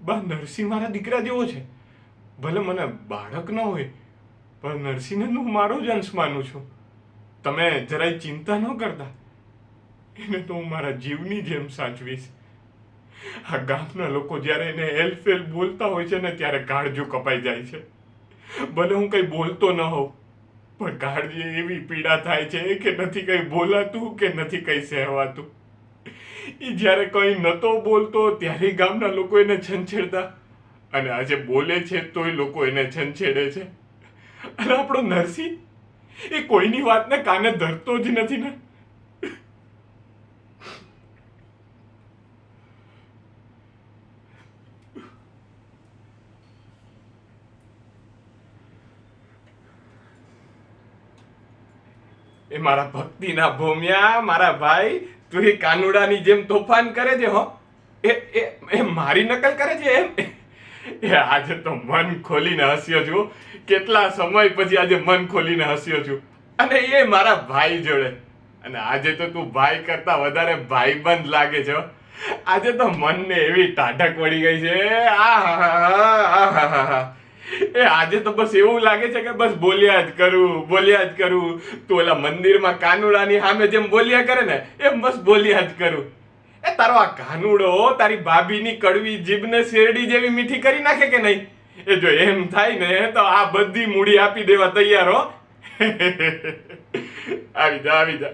બા નરસિંહ મારા દીકરા જેવો છે. ભલે મને બાળક ન હોય, પણ નરસિંહને હું મારો જ અંશ માનું છું. તમે જરાય ચિંતા ન કરતા. એને તો હું મારા જીવની જેમ સાચવીશ. આ ગામના લોકો જ્યારે એને એલફેલ બોલતા હોય છે ને ત્યારે કાળજું કપાઈ જાય છે. ભલે હું કંઈ બોલતો ન હોઉં, પણ કાળજી એવી પીડા થાય છે કે નથી કંઈ બોલાતું કે નથી કંઈ સહેવાતું. એ જ્યારે કંઈ નહોતો બોલતો ત્યારે ગામના લોકો એને છંછેડતા, અને આજે બોલે છે તોય લોકો એને છંછેડે છે. અને આપણો નરસિંહ, એ કોઈની વાતને કાને ધરતો જ નથી ને. એ મારા ભક્તિના ભોમિયા, મારા ભાઈ, તું એ કાનુડાની જેમ તોફાન કરે છે હો. એ મારી નકલ કરે છે એમ. એ આજે તો મન ખોલીને હસ્યો છું. કેટલા સમય પછી આજે મન ખોલીને હસ્યો છું, અને એ મારા ભાઈ જોડે. અને આજે તો તું ભાઈ કરતા વધારે ભાઈબંધ લાગે છે. આજે તો મનને એવી ટાઢક વળી ગઈ છે. એ આજે તો બસ એવું લાગે છે કે બસ બોલ્યા જ કરું. તું ઓલા મંદિરમાં કાનુડાની સામે જેમ બોલ્યા કરે ને, એમ બસ બોલ્યા જ કરું. એ તારો આ કાનુડો તારી ભાભીની કડવી જીભને શેરડી જેવી મીઠી કરી નાખે કે નહીં? એ જો એમ થાય ને તો આ બધી મૂડી આપી દેવા તૈયાર હો. આવી જા.